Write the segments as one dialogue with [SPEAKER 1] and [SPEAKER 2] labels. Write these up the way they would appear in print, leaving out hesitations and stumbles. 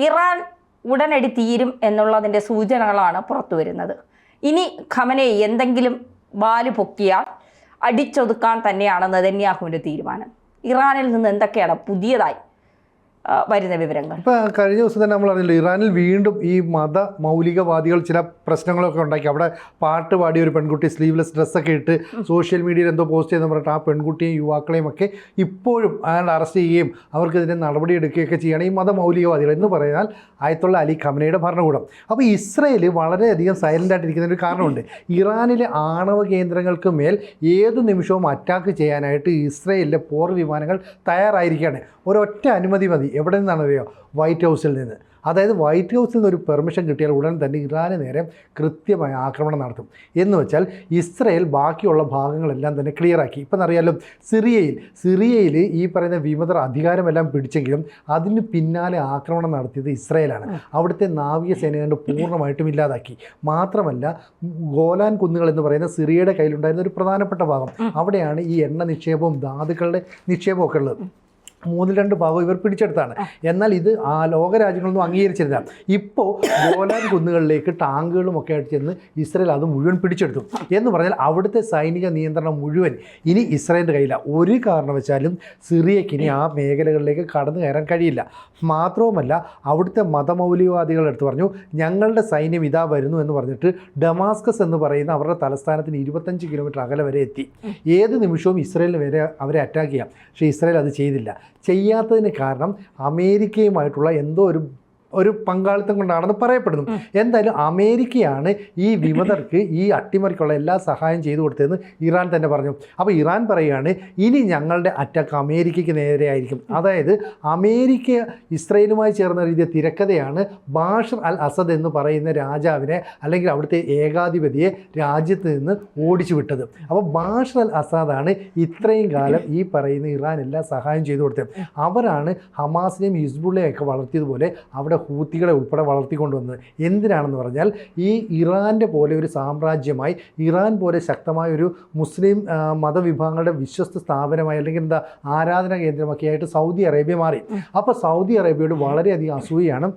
[SPEAKER 1] Iran ഉടനടി തീരും എന്നുള്ളതിൻ്റെ സൂചനകളാണ് പുറത്തു വരുന്നത്. ഇനി ഖമനേയി എന്തെങ്കിലും വാല് പൊക്കിയാൽ അടിച്ചൊതുക്കാൻ തന്നെയാണ് നെതന്യാഹുവിൻ്റെ തീരുമാനം. ഇറാനിൽ നിന്ന് എന്തൊക്കെയാണ് പുതിയതായി വരുന്ന വിവരങ്ങൾ?
[SPEAKER 2] ഇപ്പോൾ കഴിഞ്ഞ ദിവസം തന്നെ നമ്മൾ അറിഞ്ഞില്ല, ഇറാനിൽ വീണ്ടും ഈ മൗലികവാദികൾ ചില പ്രശ്നങ്ങളൊക്കെ ഉണ്ടാക്കി. അവിടെ പാട്ട് പാടിയ ഒരു പെൺകുട്ടി സ്ലീവ്ലെസ് ഡ്രസ്സൊക്കെ ഇട്ട് സോഷ്യൽ മീഡിയയിൽ എന്തോ പോസ്റ്റ് ചെയ്തെന്ന് പറഞ്ഞിട്ട് ആ പെൺകുട്ടിയും യുവാക്കളെയും ഒക്കെ ഇപ്പോഴും അയാൾ അറസ്റ്റ് ചെയ്യുകയും അവർക്കെതിരെ നടപടിയെടുക്കുകയൊക്കെ ചെയ്യുകയാണ് ഈ മൗലികവാദികൾ എന്ന് പറഞ്ഞാൽ ആയത്തുള്ള അലി ഖമനയുടെ ഭരണകൂടം. അപ്പോൾ ഇസ്രയേൽ വളരെയധികം സൈലൻ്റ് ആയിട്ടിരിക്കുന്ന ഒരു കാരണമുണ്ട്. ഇറാനിലെ ആണവ കേന്ദ്രങ്ങൾക്ക് മേൽ ഏതു നിമിഷവും അറ്റാക്ക് ചെയ്യാനായിട്ട് ഇസ്രയേലിലെ പോർ വിമാനങ്ങൾ തയ്യാറായിരിക്കുകയാണ്. ഒരൊറ്റ അനുമതി മതി. എവിടെ നിന്നാണെന്നറിയോ? വൈറ്റ് ഹൗസിൽ നിന്ന്. അതായത് വൈറ്റ് ഹൗസിൽ നിന്ന് ഒരു പെർമിഷൻ കിട്ടിയാൽ ഉടൻ തന്നെ ഇറാന് നേരെ കൃത്യമായ ആക്രമണം നടത്തും. എന്ന് വെച്ചാൽ ഇസ്രയേൽ ബാക്കിയുള്ള ഭാഗങ്ങളെല്ലാം തന്നെ ക്ലിയറാക്കി. ഇപ്പം അറിയാമല്ലോ, സിറിയയിൽ ഈ പറയുന്ന വിമതർ അധികാരമെല്ലാം പിടിച്ചെങ്കിലും അതിന് പിന്നാലെ ആക്രമണം നടത്തിയത് ഇസ്രയേലാണ്. അവിടുത്തെ നാവികസേന കണ്ട് പൂർണ്ണമായിട്ടും ഇല്ലാതാക്കി. മാത്രമല്ല, ഗോലാൻ കുന്നുകൾ എന്ന് പറയുന്ന സിറിയയുടെ കയ്യിലുണ്ടായിരുന്ന ഒരു പ്രധാനപ്പെട്ട ഭാഗം, അവിടെയാണ് ഈ എണ്ണ നിക്ഷേപവും ധാതുക്കളുടെ നിക്ഷേപമൊക്കെ ഉള്ളത്. 1/2 ഭാഗം ഇവർ പിടിച്ചെടുത്താണ്. എന്നാൽ ഇത് ആ ലോകരാജ്യങ്ങളൊന്നും അംഗീകരിച്ചിരുന്നില്ല. ഇപ്പോൾ ഗോലാൻ കുന്നുകളിലേക്ക് ടാങ്കുകളും ഒക്കെ ആയിട്ട് ചെന്ന് ഇസ്രയേൽ അത് മുഴുവൻ പിടിച്ചെടുത്തു. എന്ന് പറഞ്ഞാൽ അവിടുത്തെ സൈനിക നിയന്ത്രണം മുഴുവൻ ഇനി ഇസ്രയേലിൻ്റെ കയ്യിലാണ്. ഒരു കാരണവശാലും സിറിയയ്ക്ക് ഇനി ആ മേഖലകളിലേക്ക് കടന്നു കയറാൻ കഴിയില്ല. മാത്രവുമല്ല, അവിടുത്തെ മതമൗലികവാദികൾ എടുത്ത് പറഞ്ഞു, ഞങ്ങളുടെ സൈന്യം ഇതാ വരുന്നു എന്ന് പറഞ്ഞിട്ട് ഡമാസ്കസ് എന്ന് പറയുന്ന അവരുടെ തലസ്ഥാനത്തിന് 25 കിലോമീറ്റർ അകലെ വരെ എത്തി. ഏത് നിമിഷവും ഇസ്രയേലിന് വരെ അവരെ അറ്റാക്ക് ചെയ്യാം. പക്ഷേ ഇസ്രയേൽ അത് ചെയ്തില്ല. ചെയ്യാത്തതിന് കാരണം അമേരിക്കയുമായിട്ടുള്ള എന്തോ ഒരു പങ്കാളിത്തം കൊണ്ടാണെന്ന് പറയപ്പെടുന്നു. എന്തായാലും അമേരിക്കയാണ് ഈ വിമതർക്ക് ഈ അട്ടിമറിക്കുള്ള എല്ലാ സഹായം ചെയ്തു കൊടുത്തതെന്ന് ഇറാൻ തന്നെ പറഞ്ഞു. അപ്പോൾ ഇറാൻ പറയുകയാണ്, ഇനി ഞങ്ങളുടെ അറ്റാക്ക് അമേരിക്കയ്ക്ക് നേരെയായിരിക്കും. അതായത് അമേരിക്ക ഇസ്രയേലുമായി ചേർന്ന് എഴുതിയ തിരക്കഥയാണ് ബാഷർ അൽ അസദ് എന്ന് പറയുന്ന രാജാവിനെ അല്ലെങ്കിൽ അവിടുത്തെ ഏകാധിപതിയെ രാജ്യത്ത് നിന്ന് ഓടിച്ചു വിട്ടത്. അപ്പോൾ ബാഷർ അൽ അസാദാണ് ഇത്രയും കാലം ഈ പറയുന്ന ഇറാൻ എല്ലാ സഹായം ചെയ്തു കൊടുത്തത്. അവരാണ് ഹമാസിനെയും ഹിസ്ബുള്ളയും ഒക്കെ വളർത്തിയതുപോലെ അവിടെ ഹൂത്തികളെ ഉൾപ്പെടെ വളർത്തിക്കൊണ്ടുവന്നത്. എന്തിനാണെന്ന് പറഞ്ഞാൽ ഈ ഇറാൻ്റെ പോലെ ഒരു സാമ്രാജ്യമായി, ഇറാൻ പോലെ ശക്തമായ ഒരു മുസ്ലിം മതവിഭാഗങ്ങളുടെ വിശ്വസ്ത സ്ഥാപനമായി അല്ലെങ്കിൽ ആരാധനാ കേന്ദ്രമൊക്കെ ആയിട്ട് സൗദി അറേബ്യ മാറി. അപ്പോൾ സൗദി അറേബ്യയോട് വളരെയധികം അസൂയയാണ്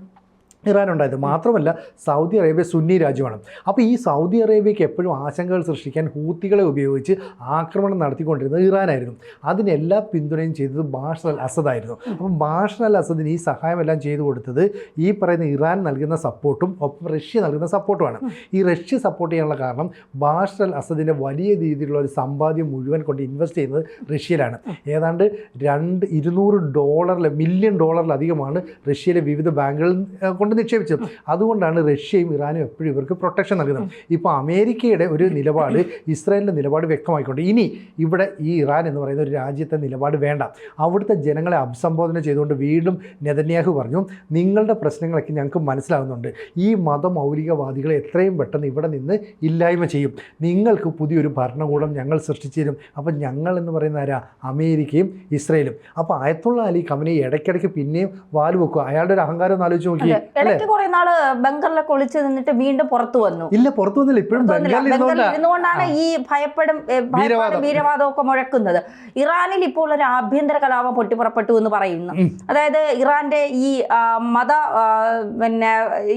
[SPEAKER 2] ഇറാനുണ്ടായത്. മാത്രമല്ല, സൗദി അറേബ്യ സുന്നി രാജ്യമാണ്. അപ്പോൾ ഈ സൗദി അറേബ്യയ്ക്ക് എപ്പോഴും ആശങ്കകൾ സൃഷ്ടിക്കാൻ ഹൂത്തികളെ ഉപയോഗിച്ച് ആക്രമണം നടത്തിക്കൊണ്ടിരുന്നത് ഇറാനായിരുന്നു. അതിനെല്ലാ പിന്തുണയും ചെയ്തത് ബാഷർ അൽ അസദായിരുന്നു. അപ്പം ബാഷർ അൽ അസദിന് ഈ സഹായമെല്ലാം ചെയ്തു കൊടുത്തത് ഈ പറയുന്ന ഇറാൻ നൽകുന്ന സപ്പോർട്ടും ഒപ്പം റഷ്യ നൽകുന്ന സപ്പോർട്ടുമാണ്. ഈ റഷ്യ സപ്പോർട്ട് ചെയ്യാനുള്ള കാരണം ബാഷർ അൽ അസദിൻ്റെ വലിയ രീതിയിലുള്ള ഒരു സമ്പാദ്യം മുഴുവൻ കൊണ്ട് ഇൻവെസ്റ്റ് ചെയ്യുന്നത് റഷ്യയിലാണ്. ഏതാണ്ട് $200 മില്യൺ ഡോളറിലധികമാണ് റഷ്യയിലെ വിവിധ ബാങ്കുകളിൽ കൊണ്ട് നിക്ഷേപിച്ചത്. അതുകൊണ്ടാണ് റഷ്യയും ഇറാനും എപ്പോഴും ഇവർക്ക് പ്രൊട്ടക്ഷൻ നൽകുന്നത്. ഇപ്പോൾ അമേരിക്കയുടെ ഒരു നിലപാട് ഇസ്രായേലിൻ്റെ നിലപാട് വ്യക്തമായിക്കൊണ്ട് ഇനി ഇവിടെ ഈ ഇറാൻ എന്ന് പറയുന്ന ഒരു രാജ്യത്തെ നിലപാട് വേണ്ട. അവിടുത്തെ ജനങ്ങളെ അഭിസംബോധന ചെയ്തുകൊണ്ട് വീണ്ടും നെതന്യാഹു പറഞ്ഞു, നിങ്ങളുടെ പ്രശ്നങ്ങളൊക്കെ ഞങ്ങൾക്ക് മനസ്സിലാവുന്നുണ്ട്. ഈ മതമൗലികവാദികളെ എത്രയും പെട്ടെന്ന് ഇവിടെ നിന്ന് ഇല്ലായ്മ ചെയ്യും. നിങ്ങൾക്ക് പുതിയൊരു ഭരണകൂടം ഞങ്ങൾ സൃഷ്ടിച്ചു തരും. അപ്പം ഞങ്ങൾ എന്ന് പറയുന്ന ആരാ? അമേരിക്കയും ഇസ്രായേലും. അപ്പോൾ ആയത്തുള്ള അലി ഖമനേയി ഇടയ്ക്കിടയ്ക്ക് പിന്നെയും വാല് വെക്കുക. അയാളുടെ ഒരു അഹങ്കാരം ഒന്ന് ആലോചിച്ച് നോക്കി.
[SPEAKER 1] ഇടയ്ക്ക് കുറെ നാള് ബംഗറിലൊക്കെ ഒളിച്ചു നിന്നിട്ട് വീണ്ടും പുറത്തു വന്നു.
[SPEAKER 2] ഇല്ല, പുറത്തു വന്നില്ല. ഇപ്പോഴും
[SPEAKER 1] ഇരുന്നുകൊണ്ടാണ് ഈ ഭീരവാദമൊക്കെ മുഴക്കുന്നത്. ഇറാനിൽ ഇപ്പോൾ ഒരു ആഭ്യന്തര കലാപം പൊട്ടിപ്പുറപ്പെട്ടു എന്ന് പറയുന്നു. അതായത് ഇറാന്റെ ഈ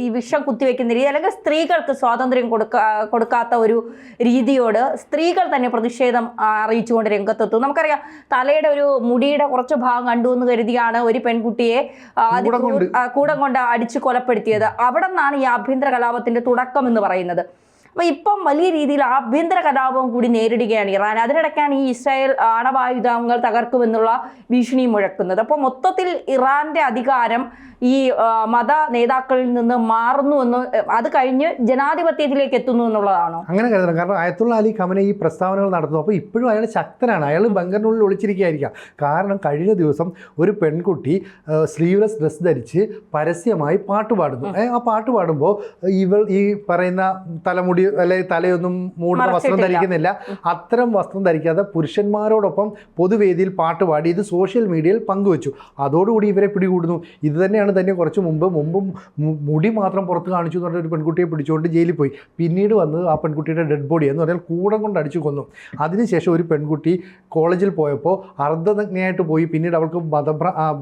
[SPEAKER 1] ഈ വിഷം കുത്തിവെക്കുന്ന രീതി, അല്ലെങ്കിൽ സ്ത്രീകൾക്ക് സ്വാതന്ത്ര്യം കൊടുക്കാത്ത ഒരു രീതിയോട് സ്ത്രീകൾ തന്നെ പ്രതിഷേധം അറിയിച്ചുകൊണ്ട് രംഗത്തെത്തും. നമുക്കറിയാം, തലയുടെ ഒരു മുടിയുടെ കുറച്ച് ഭാഗം കണ്ടു എന്ന് കരുതിയാണ് ഒരു പെൺകുട്ടിയെ കൂടം കൊണ്ട് അടിച്ചു കൊലപ്പെടുത്തിയത്. അവിടെ നിന്നാണ് ഈ ആഭ്യന്തര കലാപത്തിന്റെ തുടക്കം എന്ന് പറയുന്നത്. അപ്പോൾ ഇപ്പം വലിയ രീതിയിൽ ആഭ്യന്തര കലാപം കൂടി നേരിടുകയാണ് ഇറാൻ. അതിനിടയ്ക്കാണ് ഈ ഇസ്രായേൽ ആണവായുധങ്ങൾ തകർക്കുമെന്നുള്ള ഭീഷണി മുഴക്കുന്നത്. അപ്പോൾ മൊത്തത്തിൽ ഇറാന്റെ അധികാരം ഈ മത നേതാക്കളിൽ നിന്ന് മാറുന്നു എന്ന്, അത് കഴിഞ്ഞ് ജനാധിപത്യത്തിലേക്ക് എത്തുന്നു എന്നുള്ളതാണോ?
[SPEAKER 2] അങ്ങനെ കരുതണം. കാരണം ആയത്തുള്ള അലി ഖമനേയി ഈ പ്രസ്താവനകൾ നടത്തുന്നു. അപ്പോൾ ഇപ്പോഴും അയാൾ ശക്തനാണ്. അയാൾ ബങ്കറിനുള്ളിൽ ഒളിച്ചിരിക്കുകയായിരിക്കാം. കാരണം കഴിഞ്ഞ ദിവസം ഒരു പെൺകുട്ടി സ്ലീവ്ലെസ് ഡ്രസ്സ് ധരിച്ച് പരസ്യമായി പാട്ട് പാടുന്നു. ആ പാട്ട് പാടുമ്പോൾ ഈ പറയുന്ന തലമുടി അല്ലെങ്കിൽ തലയൊന്നും മൂടുന്ന വസ്ത്രം ധരിക്കുന്നില്ല. അത്തരം വസ്ത്രം ധരിക്കാതെ പുരുഷന്മാരോടൊപ്പം പൊതുവേദിയിൽ പാട്ട് പാടി ഇത് സോഷ്യൽ മീഡിയയിൽ പങ്കുവച്ചു. അതോടുകൂടി ഇവരെ പിടികൂടുന്നു. ഇത് തന്നെയാണ് തന്നെ കുറച്ച് മുമ്പ് മുടി മാത്രം പുറത്ത് കാണിച്ചു എന്ന് പറഞ്ഞ ഒരു പെൺകുട്ടിയെ പിടിച്ചുകൊണ്ട് ജയിലിൽ പോയി. പിന്നീട് വന്നത് ആ പെൺകുട്ടിയുടെ ഡെഡ് ബോഡി എന്ന് പറഞ്ഞാൽ കൂടം കൊണ്ട് അടിച്ചു കൊന്നു. അതിനുശേഷം ഒരു പെൺകുട്ടി കോളേജിൽ പോയപ്പോൾ അർദ്ധനഗ്നയായിട്ട് പോയി. പിന്നീട് അവൾക്ക്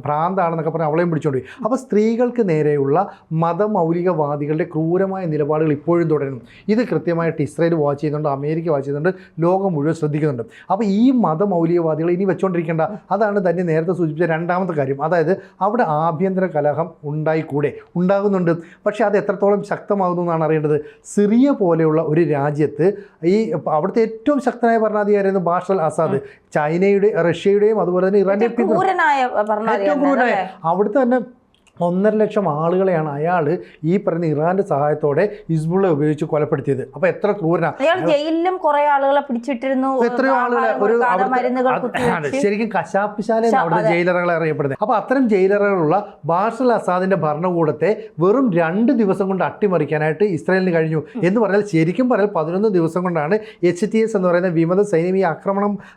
[SPEAKER 2] ഭ്രാന്താണെന്നൊക്കെ പറഞ്ഞ് അവളെയും പിടിച്ചുകൊണ്ട് പോയി. അപ്പോൾ സ്ത്രീകൾക്ക് നേരെയുള്ള മതമൗലികവാദികളുടെ ക്രൂരമായ നിലപാടുകൾ ഇപ്പോഴും തുടരുന്നു. ഇത് കൃത്യമായിട്ട് ഇസ്രായേൽ വാച്ച് ചെയ്യുന്നുണ്ട്, അമേരിക്ക വാച്ച് ചെയ്യുന്നുണ്ട്, ലോകം മുഴുവൻ ശ്രദ്ധിക്കുന്നുണ്ട്. അപ്പോൾ ഈ മതമൗലികവാദികൾ ഇനി വെച്ചുകൊണ്ടിരിക്കേണ്ട, അതാണ് തന്നെ നേരത്തെ സൂചിപ്പിച്ച രണ്ടാമത്തെ കാര്യം. അതായത് അവിടെ ആഭ്യന്തര കലഹം ഉണ്ടാകുന്നുണ്ട്. പക്ഷേ അത് എത്രത്തോളം ശക്തമാകുന്നു എന്നാണ് അറിയേണ്ടത്. സിറിയ പോലെയുള്ള ഒരു രാജ്യത്ത് ഈ അവിടുത്തെ ഏറ്റവും ശക്തനായ ഭരണാധികാരിയായിരുന്നു ബാഷർ അൽ അസാദ്. ചൈനയുടെ, റഷ്യയുടെയും അതുപോലെ തന്നെ ഇറാന്റെ ഏറ്റവും ക്രൂരനായ അവിടുത്തെ തന്നെ 1.5 ലക്ഷം ആളുകളെയാണ് അയാൾ ഈ പറയുന്ന ഇറാന്റെ സഹായത്തോടെ ഹിസ്ബുള്ള ഉപയോഗിച്ച് കൊലപ്പെടുത്തിയത്. അപ്പോൾ എത്ര ക്രൂരനാണ്.
[SPEAKER 1] ജയിലിലും കുറെ ആളുകളെ പിടിച്ചിട്ടിരുന്നു.
[SPEAKER 2] എത്രയോ ആളുകളെ ശരിക്കും കശാപ്പുശാല അവിടുത്തെ ജയിലറുകളെ അറിയപ്പെടുന്നത്. അപ്പോൾ അത്തരം ജയിലറുകളുള്ള ബാഷർ അൽ അസാദിന്റെ ഭരണകൂടത്തെ വെറും 2 ദിവസം കൊണ്ട് അട്ടിമറിക്കാനായിട്ട് ഇസ്രായേലിന് കഴിഞ്ഞു എന്ന് പറഞ്ഞാൽ, ശരിക്കും പറഞ്ഞാൽ 11 ദിവസം കൊണ്ടാണ് HTS എന്ന് പറയുന്ന വിമത സൈന്യം ഈ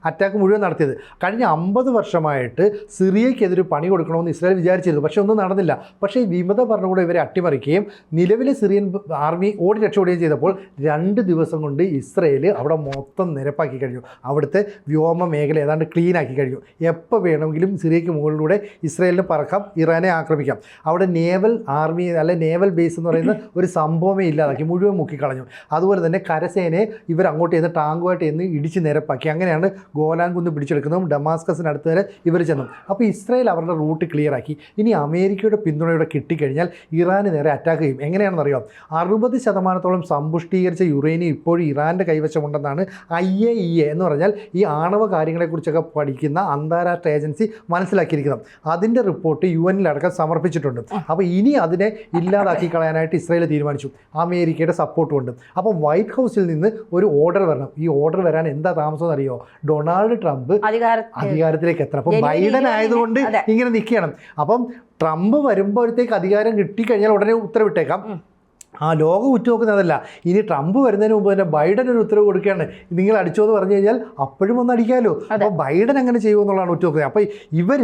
[SPEAKER 2] അറ്റാക്ക് മുഴുവൻ നടത്തിയത്. കഴിഞ്ഞ 50 വർഷമായിട്ട് സിറിയക്കെതിരെ പണി കൊടുക്കണമെന്ന് ഇസ്രായേൽ വിചാരിച്ചിരുന്നു. പക്ഷെ ഒന്നും നടന്നില്ല. പക്ഷേ ഈ വിമത ഭരണകൂടം ഇവരെ അട്ടിമറിക്കുകയും നിലവിലെ സിറിയൻ ആർമി രക്ഷപ്പെടുകയും ചെയ്തപ്പോൾ 2 ദിവസം കൊണ്ട് ഇസ്രായേൽ അവിടെ മൊത്തം നിരപ്പാക്കി കഴിഞ്ഞു. അവിടുത്തെ വ്യോമ മേഖല ഏതാണ്ട് ക്ലീൻ ആക്കി കഴിഞ്ഞു. എപ്പോൾ വേണമെങ്കിലും സിറിയയ്ക്ക് മുകളിലൂടെ ഇസ്രായേലിന് പറക്കാം, ഇറാനെ ആക്രമിക്കാം. അവിടെ നേവൽ ബേസ് എന്ന് പറയുന്ന ഒരു സംഭവമേ ഇല്ലാതാക്കി, മുഴുവൻ മുക്കിക്കളഞ്ഞു. അതുപോലെ തന്നെ കരസേനയെ ഇവർ അങ്ങോട്ട് ചെന്ന് ടാങ്കുമായിട്ട് ചെന്ന് ഇടിച്ച് നിരപ്പാക്കി. അങ്ങനെയാണ് ഗോലാൻ കുന്ന് പിടിച്ചെടുക്കുന്നതും ഡമാസ്കസിനടുത്ത് വരെ ഇവർ ചെന്നു. അപ്പോൾ ഇസ്രായേൽ അവരുടെ റൂട്ട് ക്ലിയർ ആക്കി. ഇനി അമേരിക്കയുടെ പിന്തുണയോടെ കിട്ടിക്കഴിഞ്ഞാൽ ഇറാന് നേരെ അറ്റാക്ക് ചെയ്യും. എങ്ങനെയാണെന്നറിയാം, 60% സമ്പുഷ്ടീകരിച്ച യുറേനിയം ഇപ്പോഴും ഇറാൻ്റെ കൈവശമുണ്ടെന്നാണ് IAEA എന്ന് പറഞ്ഞാൽ ഈ ആണവ കാര്യങ്ങളെക്കുറിച്ചൊക്കെ പഠിക്കുന്ന അന്താരാഷ്ട്ര ഏജൻസി മനസ്സിലാക്കിയിരിക്കുന്നത്. അതിൻ്റെ റിപ്പോർട്ട് UN-ലടക്കം സമർപ്പിച്ചിട്ടുണ്ട്. അപ്പോൾ ഇനി അതിനെ ഇല്ലാതാക്കി കളയാനായിട്ട് ഇസ്രായേൽ തീരുമാനിച്ചു. അമേരിക്കയുടെ സപ്പോർട്ടുമുണ്ട്. അപ്പോൾ വൈറ്റ് ഹൗസിൽ നിന്ന് ഒരു ഓർഡർ വരണം. ഈ ഓർഡർ വരാൻ എന്താ താമസം എന്നറിയോ? ഡൊണാൾഡ് ട്രംപ് അധികാരത്തിലേക്ക് എത്തണം. അപ്പം ബൈഡൻ ആയതുകൊണ്ട് ഇങ്ങനെ നിൽക്കണം. അപ്പം ട്രംപ് വരുമ്പോഴത്തേക്ക് അധികാരം കിട്ടിക്കഴിഞ്ഞാൽ ഉടനെ ഉത്തരവിട്ടേക്കാം. ലോകം ഉറ്റുനോക്കുന്നതല്ല. ഇനി ട്രംപ് വരുന്നതിന് മുമ്പ് തന്നെ ബൈഡൻ ഒരു ഉത്തരവ് കൊടുക്കുകയാണ്, നിങ്ങൾ അടിച്ചോ എന്ന് പറഞ്ഞു കഴിഞ്ഞാൽ അപ്പോഴും ഒന്ന് അടിക്കാമല്ലോ. അപ്പോൾ ബൈഡൻ അങ്ങനെ ചെയ്യുമെന്നുള്ളതാണ് ഉറ്റുനോക്കുന്നത്. അപ്പോൾ ഇവർ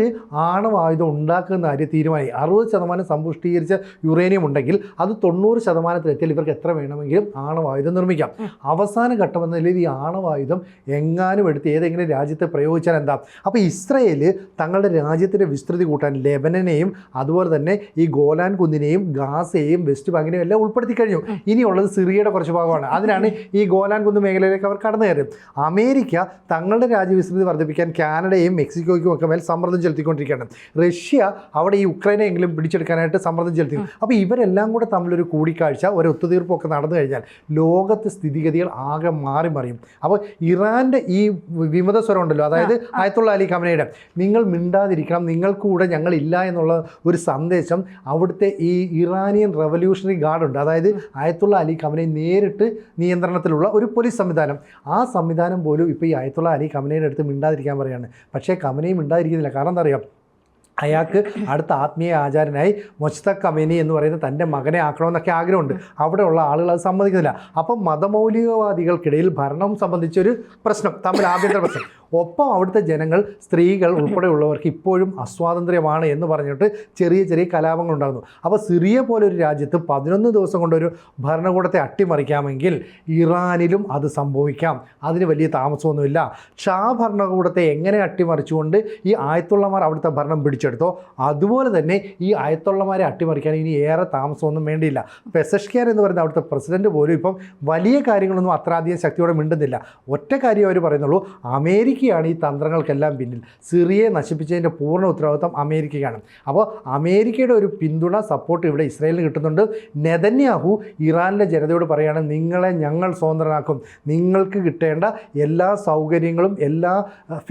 [SPEAKER 2] ആണവായുധം ഉണ്ടാക്കുന്ന കാര്യം തീരുമാനി. 60% സമ്പുഷ്ടീകരിച്ച യുറേനിയം ഉണ്ടെങ്കിൽ അത് 90%-ലെത്തിയാൽ ഇവർക്ക് എത്ര വേണമെങ്കിലും ആണവായുധം നിർമ്മിക്കാം. അവസാന ഘട്ടം എന്ന നിലയിൽ ഈ ആണവായുധം എങ്ങാനും എടുത്ത് ഏതെങ്കിലും രാജ്യത്തെ പ്രയോഗിച്ചാൽ എന്താ? അപ്പോൾ ഇസ്രായേൽ തങ്ങളുടെ രാജ്യത്തിൻ്റെ വിസ്തൃതി കൂട്ടാൻ ലെബനനെയും അതുപോലെ തന്നെ ഈ ഗോലാൻ കുന്നിനെയും ഗാസയെയും വെസ്റ്റ് ബാങ്കിനെയും എല്ലാം ഉൾപ്പെടുത്തി കഴിഞ്ഞു. ഇനിയുള്ളത് സിറിയയുടെ കുറച്ച് ഭാഗമാണ്. അതിനാണ് ഈ ഗോലാൻ കുന്ന് മേഖലയിലേക്ക് അവർ കടന്നു കയറും. അമേരിക്ക തങ്ങളുടെ രാജ്യവിസ്തൃതി വർദ്ധിപ്പിക്കാൻ കാനഡയും മെക്സിക്കോയ്ക്കും ഒക്കെ മേൽ സമ്മർദ്ദം ചെലുത്തിക്കൊണ്ടിരിക്കുകയാണ്. റഷ്യ അവിടെ ഈ ഉക്രൈനെയെങ്കിലും പിടിച്ചെടുക്കാനായിട്ട് സമ്മർദ്ദം ചെലുത്തി. അപ്പോൾ ഇവരെല്ലാം കൂടെ തമ്മിലൊരു കൂടിക്കാഴ്ച, ഒരു ഒത്തുതീർപ്പൊക്കെ നടന്നു കഴിഞ്ഞാൽ ലോകത്തെ സ്ഥിതിഗതികൾ ആകെ മറിയും. അപ്പോൾ ഇറാൻ്റെ ഈ വിമത സ്വരം ഉണ്ടല്ലോ, അതായത് ആയത്തുള്ള അലി ഖമനയുടെ നിങ്ങൾ മിണ്ടാതിരിക്കണം, നിങ്ങൾക്കൂടെ ഞങ്ങളില്ല എന്നുള്ള ഒരു സന്ദേശം അവിടുത്തെ ഈ ഇറാനിയൻ റവല്യൂഷണറി ഗാർഡുണ്ട്, അതായത് ആയത്തുള്ള അലി ഖമനയെ നേരിട്ട് നിയന്ത്രണത്തിലുള്ള ഒരു പോലീസ് സംവിധാനം. ആ സംവിധാനം പോലും ഇപ്പോൾ ഈ ആയത്തുള്ള അലി ഖമനയുടെ അടുത്ത് മിണ്ടാതിരിക്കാൻ പറയുകയാണ്. പക്ഷേ ഖമനയും മിണ്ടാതിരിക്കുന്നില്ല. കാരണം എന്താ അറിയാം, അയാൾക്ക് അടുത്ത ആത്മീയ ആചാരനായി മൊജ്തബ ഖമേനി എന്ന് പറയുന്ന തൻ്റെ മകനെ ആക്കണമെന്നൊക്കെ ആഗ്രഹമുണ്ട്. അവിടെയുള്ള ആളുകൾ അത് സമ്മതിക്കുന്നില്ല. അപ്പം മതമൗലികവാദികൾക്കിടയിൽ ഭരണം സംബന്ധിച്ചൊരു പ്രശ്നം, തമ്മിൽ ആഭ്യന്തര പ്രശ്നം. ഒപ്പം അവിടുത്തെ ജനങ്ങൾ, സ്ത്രീകൾ ഉൾപ്പെടെയുള്ളവർക്ക് ഇപ്പോഴും അസ്വാതന്ത്ര്യമാണ് എന്ന് പറഞ്ഞിട്ട് ചെറിയ ചെറിയ കലാപങ്ങൾ ഉണ്ടാകുന്നു. അപ്പോൾ സിറിയ പോലെ ഒരു രാജ്യത്ത് 11 ദിവസം കൊണ്ടൊരു ഭരണകൂടത്തെ അട്ടിമറിക്കാമെങ്കിൽ ഇറാനിലും അത് സംഭവിക്കാം. അതിന് വലിയ താമസമൊന്നുമില്ല. ഷാ ഭരണകൂടത്തെ എങ്ങനെ അട്ടിമറിച്ചുകൊണ്ട് ഈ ആയത്തുള്ളമാർ അവിടുത്തെ ഭരണം പിടിച്ചെടുത്തോ അതുപോലെ തന്നെ ഈ ആയത്തുള്ളമാരെ അട്ടിമറിക്കാൻ ഇനി ഏറെ താമസമൊന്നും വേണ്ടിയില്ല. പെസഷ്കിയാൻ എന്ന് പറയുന്ന അവിടുത്തെ പ്രസിഡന്റ് പോലും ഇപ്പം വലിയ കാര്യങ്ങളൊന്നും അത്ര അധികം ശക്തിയോടെ മിണ്ടുന്നില്ല. ഒറ്റ കാര്യം അവർ പറയുന്നുള്ളൂ, അമേരിക്കയാണ് ഈ തന്ത്രങ്ങൾക്കെല്ലാം പിന്നിൽ. സിറിയയെ നശിപ്പിച്ചതിൻ്റെ പൂർണ്ണ ഉത്തരവാദിത്വം അമേരിക്കയ്ക്കാണ്. അപ്പോൾ അമേരിക്കയുടെ ഒരു പിന്തുണ, സപ്പോർട്ട് ഇവിടെ ഇസ്രായേലിന് കിട്ടുന്നുണ്ട്. നെതന്യാഹു ഇറാനിലെ ജനതയോട് പറയുകയാണ്, നിങ്ങളെ ഞങ്ങൾ സ്വതന്ത്രനാക്കും, നിങ്ങൾക്ക് കിട്ടേണ്ട എല്ലാ സൗകര്യങ്ങളും എല്ലാ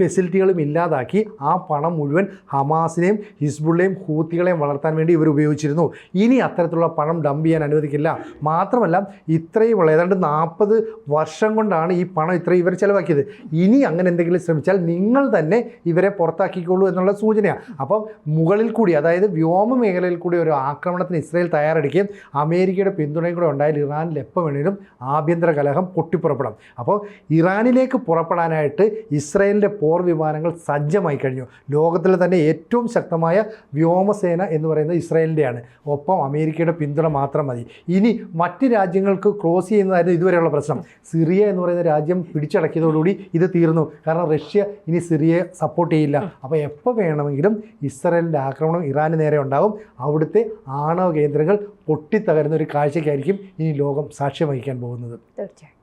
[SPEAKER 2] ഫെസിലിറ്റികളും ഇല്ലാതാക്കി ആ പണം മുഴുവൻ ഹമാസിന് ഹമാസിനെയും ഹിസ്ബുള്ളയും ഹൂത്തികളെയും വളർത്താൻ വേണ്ടി ഇവർ ഉപയോഗിച്ചിരുന്നു. ഇനി അത്തരത്തിലുള്ള പണം ഡംപ് ചെയ്യാൻ അനുവദിക്കില്ല. മാത്രമല്ല ഇത്രയും ഏതാണ്ട് 40 വർഷം കൊണ്ടാണ് ഈ പണം ഇത്രയും ഇവർ ചിലവാക്കിയത്. ഇനി അങ്ങനെ എന്തെങ്കിലും ശ്രമിച്ചാൽ നിങ്ങൾ തന്നെ ഇവരെ പുറത്താക്കിക്കോളൂ എന്നുള്ള സൂചനയാണ്. അപ്പം മുകളിൽ കൂടി, അതായത് വ്യോമ മേഖലയിൽ കൂടി ഒരു ആക്രമണത്തിന് ഇസ്രായേൽ തയ്യാറെടുക്കുകയും അമേരിക്കയുടെ പിന്തുണയും കൂടെ ഉണ്ടായാൽ ഇറാനിൽ എപ്പോൾ വേണേലും ആഭ്യന്തര കലഹം പൊട്ടിപ്പുറപ്പെടാം. അപ്പോൾ ഇറാനിലേക്ക് പുറപ്പെടാനായിട്ട് ഇസ്രായേലിൻ്റെ പോർ വിമാനങ്ങൾ സജ്ജമായി കഴിഞ്ഞു. ലോകത്തിലെ തന്നെ ഏറ്റവും ശക്തമായ വ്യോമസേന എന്ന് പറയുന്നത് ഇസ്രായേലിൻ്റെയാണ്. ഒപ്പം അമേരിക്കയുടെ പിന്തുണ മാത്രം മതി. ഇനി മറ്റ് രാജ്യങ്ങൾക്ക് ക്രോസ് ചെയ്യുന്നതായിരുന്നു ഇതുവരെയുള്ള പ്രശ്നം. സിറിയ എന്ന് പറയുന്ന രാജ്യം പിടിച്ചടക്കിയതോടുകൂടി ഇത് തീർന്നു. കാരണം റഷ്യ ഇനി സിറിയയെ സപ്പോർട്ട് ചെയ്യില്ല. അപ്പോൾ എപ്പോൾ വേണമെങ്കിലും ഇസ്രായേലിൻ്റെ ആക്രമണം ഇറാന് നേരെ ഉണ്ടാകും. അവിടുത്തെ ആണവ കേന്ദ്രങ്ങൾ പൊട്ടിത്തകരുന്ന ഒരു കാഴ്ചയ്ക്കായിരിക്കും ഇനി ലോകം സാക്ഷ്യം വഹിക്കാൻ പോകുന്നത്.
[SPEAKER 1] തീർച്ചയായും.